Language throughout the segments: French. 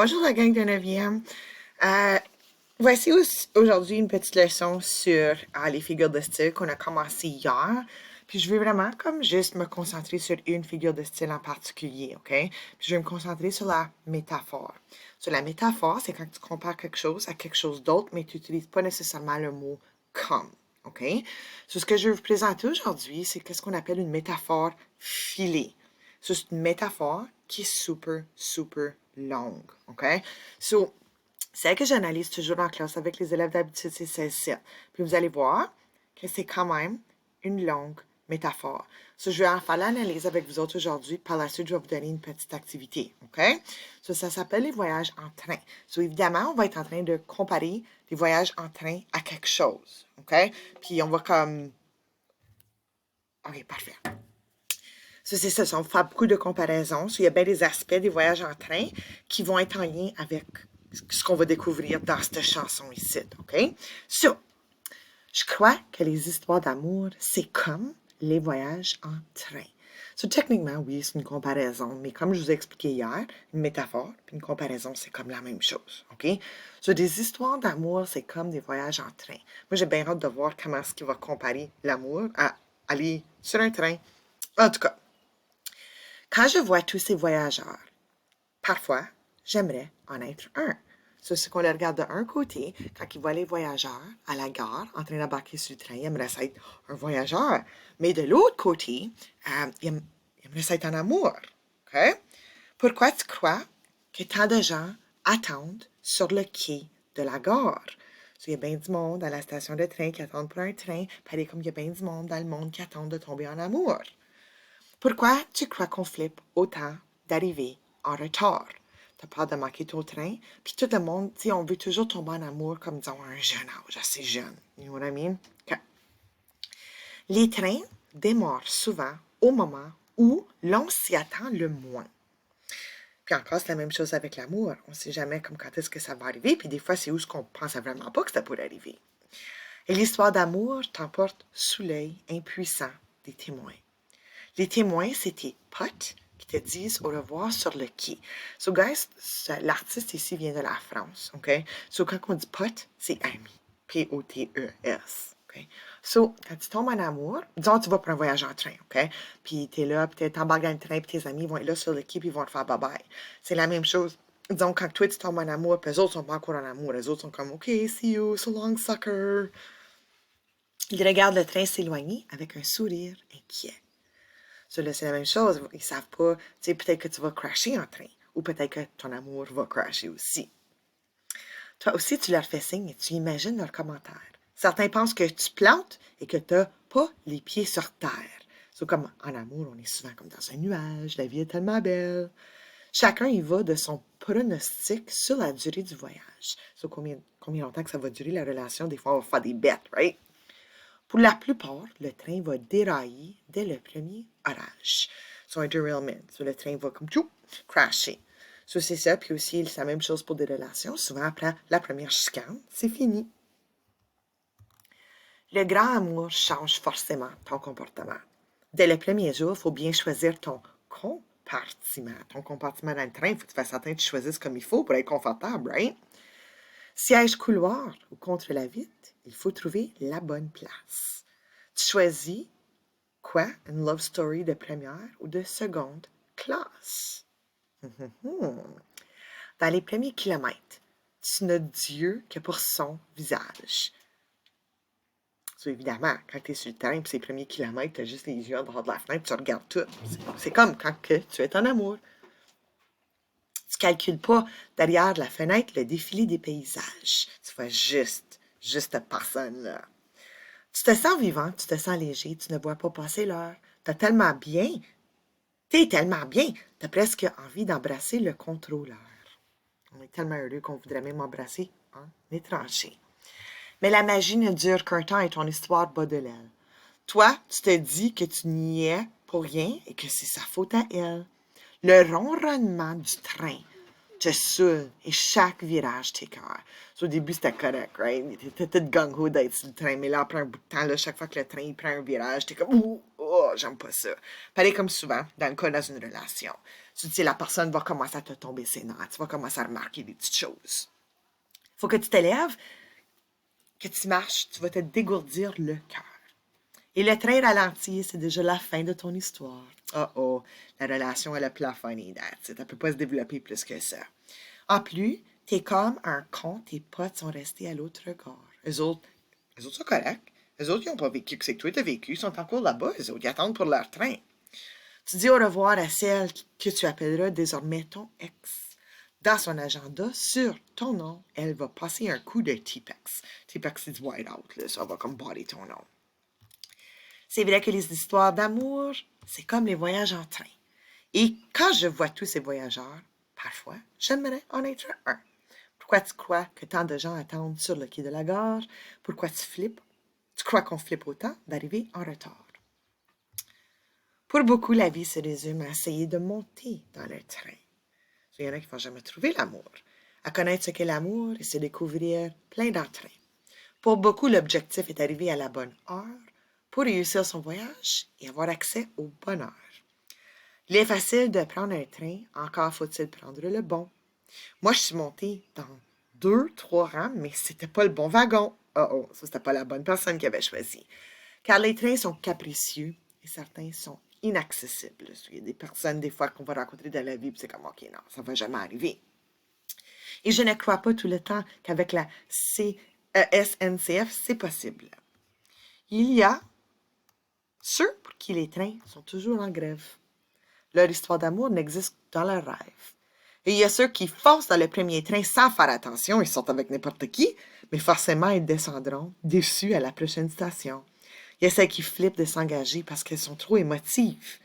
Bonjour la gang de 9e. Voici aujourd'hui une petite leçon sur les figures de style qu'on a commencé hier. Puis je veux vraiment comme juste me concentrer sur une figure de style en particulier, OK? Puis je vais me concentrer sur la métaphore. Sur la métaphore, c'est quand tu compares quelque chose à quelque chose d'autre, mais tu n'utilises pas nécessairement le mot comme, OK? Ce que je vais vous présenter aujourd'hui, c'est ce qu'on appelle une métaphore filée. C'est une métaphore qui est super, super longue, OK? So, celle que j'analyse toujours en classe avec les élèves d'habitude, c'est celle-ci. Puis vous allez voir que c'est quand même une longue métaphore. So, je vais en faire l'analyse avec vous autres aujourd'hui. Par la suite, je vais vous donner une petite activité, OK? So, ça s'appelle les voyages en train. So, évidemment, on va être en train de comparer les voyages en train à quelque chose, OK? Puis on va comme... OK, parfait. Ça, c'est ça, on va faire beaucoup de comparaisons. Il y a bien des aspects des voyages en train qui vont être en lien avec ce qu'on va découvrir dans cette chanson ici, OK? So, je crois que les histoires d'amour, c'est comme les voyages en train. So, techniquement, oui, c'est une comparaison, mais comme je vous ai expliqué hier, une métaphore puis une comparaison, c'est comme la même chose, OK? So, des histoires d'amour, c'est comme des voyages en train. Moi, j'ai bien hâte de voir comment est-ce qu'il va comparer l'amour à aller sur un train. En tout cas, quand je vois tous ces voyageurs, parfois, j'aimerais en être un. C'est qu'on les regarde d'un côté, quand ils voient les voyageurs à la gare, en train d'embarquer sur le train, ils aimeraient ça être un voyageur. Mais de l'autre côté, ils aimeraient ça être en amour. OK? Pourquoi tu crois que tant de gens attendent sur le quai de la gare? Il y a bien du monde à la station de train qui attendent pour un train, pareil comme il y a bien du monde dans le monde qui attendent de tomber en amour. Pourquoi tu crois qu'on flippe autant d'arriver en retard? T'as peur de manquer ton train, puis tout le monde, tu sais, on veut toujours tomber en amour comme, disons, à un jeune âge, assez jeune. You know what I mean? Okay. Les trains démarrent souvent au moment où l'on s'y attend le moins. Puis encore, c'est la même chose avec l'amour. On ne sait jamais comme quand est-ce que ça va arriver, puis des fois, c'est où ce qu'on pensait vraiment pas que ça pourrait arriver. Et l'histoire d'amour t'emporte sous l'œil impuissant des témoins. Les témoins, c'est tes potes qui te disent au revoir sur le quai. So, guys, l'artiste ici vient de la France, OK? So, quand on dit pote, c'est ami. P-O-T-E-S, OK? So, quand tu tombes en amour, disons, tu vas pour un voyage en train, OK? Puis t'es là, puis t'embarques dans le train, puis tes amis vont être là sur le quai, puis ils vont te faire bye-bye. C'est la même chose. Disons, quand toi, tu tombes en amour, puis les autres sont pas encore en amour. Les autres sont comme, OK, see you, so long, sucker. Ils regardent le train s'éloigner avec un sourire inquiet. Ça, là, c'est la même chose. Ils savent pas, tu sais, peut-être que tu vas crasher en train. Ou peut-être que ton amour va crasher aussi. Toi aussi, tu leur fais signe et tu imagines leurs commentaires. Certains pensent que tu plantes et que tu n'as pas les pieds sur terre. C'est comme en amour, on est souvent comme dans un nuage, la vie est tellement belle. Chacun y va de son pronostic sur la durée du voyage. Sur combien longtemps que ça va durer la relation. Des fois, on va faire des bêtes, right? Pour la plupart, le train va dérailler dès le premier orage. Un derailment. Le train va comme tout crasher. C'est ça. Puis aussi, c'est la même chose pour des relations. Souvent, après la première chicane, c'est fini. Le grand amour change forcément ton comportement. Dès le premier jour, il faut bien choisir ton compartiment. Ton compartiment dans le train, il faut que tu fasses attention que tu choisisses comme il faut pour être confortable, right? Siège couloir ou contre la vitre, il faut trouver la bonne place. Tu choisis quoi? Une love story de première ou de seconde classe? Dans les premiers kilomètres, tu n'as Dieu que pour son visage. Évidemment, quand tu es sur le terrain, puis ces premiers kilomètres, tu as juste les yeux en dehors de la fenêtre, tu regardes tout. C'est comme quand tu es en amour. Tu ne calcules pas derrière la fenêtre le défilé des paysages. Tu vois juste cette personne-là. Tu te sens vivant, tu te sens léger, tu ne vois pas passer l'heure. T'es tellement bien, tu as presque envie d'embrasser le contrôleur. On est tellement heureux qu'on voudrait même embrasser un étranger. Mais la magie ne dure qu'un temps et ton histoire bat de l'aile. Toi, tu te dis que tu n'y es pour rien et que c'est sa faute à elle. Le ronronnement du train te saoule et chaque virage t'écœure. Au début, c'était correct, right? T'étais toute gung-ho d'être sur le train, mais là, après un bout de temps, là, chaque fois que le train prend un virage, t'es comme « oh, j'aime pas ça ». Pareil comme souvent, dans le cas dans une relation. Tu dis, la personne va commencer à te tomber ses nerfs. Tu vas commencer à remarquer des petites choses. Il faut que tu t'élèves, que tu marches, tu vas te dégourdir le cœur. Et le train ralenti, c'est déjà la fin de ton histoire. Oh oh, la relation, elle a plafonné, elle ne peut pas se développer plus que ça. En plus, t'es comme un con, tes potes sont restés à l'autre gare. Eux autres sont corrects. Eux autres, ils n'ont pas vécu que c'est que toi, t'as vécu. Ils sont encore là-bas. Eux autres, ils attendent pour leur train. Tu dis au revoir à celle que tu appelleras désormais ton ex. Dans son agenda, sur ton nom, elle va passer un coup de T-Pex. T-Pex, c'est du white-out, là. Ça va comme body ton nom. C'est vrai que les histoires d'amour, c'est comme les voyages en train. Et quand je vois tous ces voyageurs, parfois, j'aimerais en être un. Pourquoi tu crois que tant de gens attendent sur le quai de la gare? Pourquoi tu flippes? Tu crois qu'on flippe autant d'arriver en retard? Pour beaucoup, la vie se résume à essayer de monter dans le train. Il y en a qui ne vont jamais trouver l'amour. À connaître ce qu'est l'amour et se découvrir plein d'entrain. Pour beaucoup, l'objectif est d'arriver à la bonne heure pour réussir son voyage et avoir accès au bonheur. Il est facile de prendre un train, encore faut-il prendre le bon. Moi, je suis montée dans 2-3 rangs, mais c'était pas le bon wagon. Oh, ça, c'était pas la bonne personne qui avait choisi. Car les trains sont capricieux et certains sont inaccessibles. Il y a des personnes, des fois, qu'on va rencontrer dans la vie, puis c'est comme, OK, non, ça va jamais arriver. Et je ne crois pas tout le temps qu'avec la SNCF, c'est possible. Il y a ceux pour qui les trains sont toujours en grève. Leur histoire d'amour n'existe que dans leurs rêves. Et il y a ceux qui foncent dans le premier train sans faire attention, ils sortent avec n'importe qui, mais forcément ils descendront, déçus à la prochaine station. Il y a celles qui flippent de s'engager parce qu'elles sont trop émotives.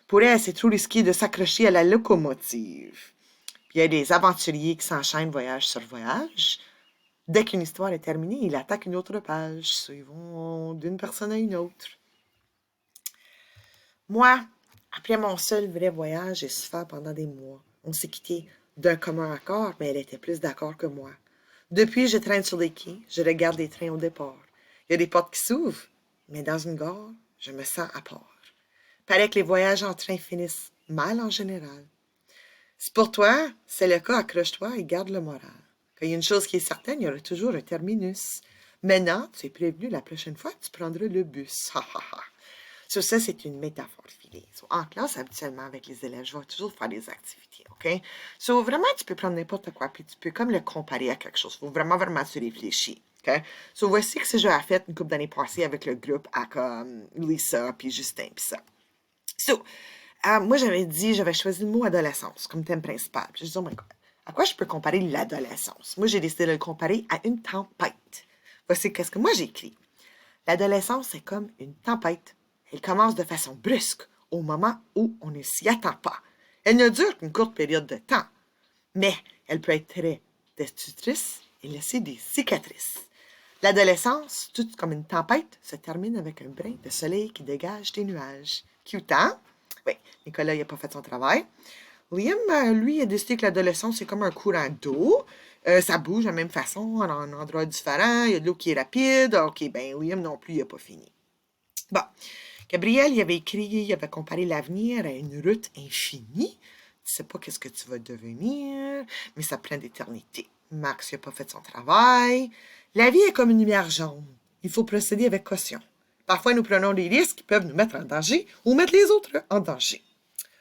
Pour elles, c'est trop risqué de s'accrocher à la locomotive. Puis il y a des aventuriers qui s'enchaînent voyage sur voyage. Dès qu'une histoire est terminée, ils attaquent une autre page. Ils vont d'une personne à une autre. Moi, après mon seul vrai voyage, j'ai souffert pendant des mois. On s'est quittés d'un commun accord, mais elle était plus d'accord que moi. Depuis, je traîne sur les quais, je regarde les trains au départ. Il y a des portes qui s'ouvrent, mais dans une gare, je me sens à part. Paraît que les voyages en train finissent mal en général. Si pour toi, c'est le cas, accroche-toi et garde le moral. Quand il y a une chose qui est certaine, il y aura toujours un terminus. Maintenant, tu es prévenu, la prochaine fois, tu prendras le bus. Sur ça, c'est une métaphore filée. En classe, habituellement, avec les élèves, je vais toujours faire des activités, OK? Vraiment, tu peux prendre n'importe quoi, puis tu peux comme le comparer à quelque chose. Il faut vraiment se réfléchir, OK? Voici ce que j'ai fait une couple d'années passées avec le groupe à comme Lisa, puis Justin, puis ça. Moi, j'avais choisi le mot adolescence comme thème principal. Puis je dis, oh my God, à quoi je peux comparer l'adolescence? Moi, j'ai décidé de le comparer à une tempête. Voici qu'est-ce que moi j'ai écrit. L'adolescence, c'est comme une tempête. Elle commence de façon brusque, au moment où on ne s'y attend pas. Elle ne dure qu'une courte période de temps, mais elle peut être très destructrice et laisser des cicatrices. L'adolescence, toute comme une tempête, se termine avec un brin de soleil qui dégage des nuages. Cute, hein? Oui, Nicolas, il n'a pas fait son travail. Liam, lui, a décidé que l'adolescence, c'est comme un courant d'eau. Ça bouge de la même façon, en un endroit différent. Il y a de l'eau qui est rapide. OK, ben Liam non plus, il n'a pas fini. Bon, Gabriel, il avait comparé l'avenir à une route infinie. Tu sais pas qu'est-ce que tu vas devenir, mais ça prend d'éternité. Max, il n'a pas fait son travail. La vie est comme une lumière jaune. Il faut procéder avec caution. Parfois, nous prenons des risques qui peuvent nous mettre en danger ou mettre les autres en danger.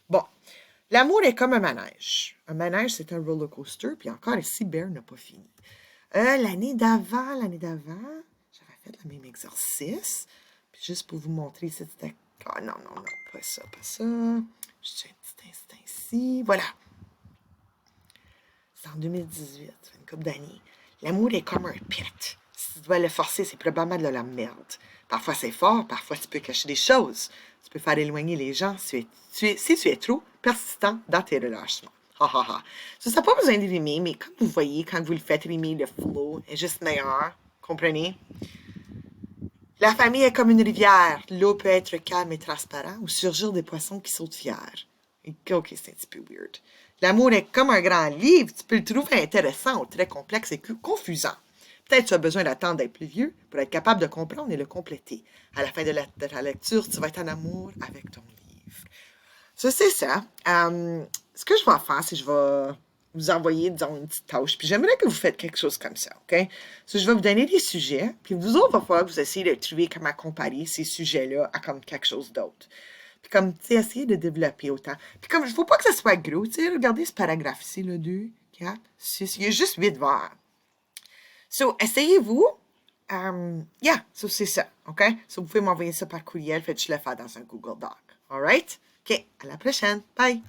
Bon, l'amour est comme un manège. Un manège, c'est un roller coaster, puis encore ici, Bear n'a pas fini. L'année d'avant, j'avais fait le même exercice. Puis juste pour vous montrer, c'était... Ah non, pas ça. Juste un petit instant ici. Voilà. C'est en 2018, ça fait une couple d'années. L'amour est comme un pet. Si tu dois le forcer, c'est probablement de la merde. Parfois c'est fort, parfois tu peux cacher des choses. Tu peux faire éloigner les gens si tu es trop persistant dans tes relâchements. Ça n'a pas besoin de rimer, mais comme vous voyez, quand vous le faites rimer, le flow est juste meilleur. Comprenez? La famille est comme une rivière. L'eau peut être calme et transparente ou surgir des poissons qui sautent fiers. OK, c'est un petit peu weird. L'amour est comme un grand livre. Tu peux le trouver intéressant ou très complexe et confusant. Peut-être tu as besoin d'attendre d'être plus vieux pour être capable de comprendre et le compléter. À la fin de ta lecture, tu vas être en amour avec ton livre. Ça, c'est ça. ce que je vais faire, c'est que je vais vous envoyer, disons, une petite tâche. Puis j'aimerais que vous faites quelque chose comme ça, OK? So, je vais vous donner des sujets, puis vous autres, il va falloir que vous essayez de trouver comment comparer ces sujets-là à comme quelque chose d'autre. Puis comme, tu sais, essayez de développer autant. Puis comme, il ne faut pas que ça soit gros, tu sais, regardez ce paragraphe ici, là, 2, 4, 6, il y a juste 8 vers. So, essayez-vous. Yeah, so c'est ça, OK? So, vous pouvez m'envoyer ça par courriel, faites-je le faire dans un Google Doc. All right? OK, à la prochaine. Bye!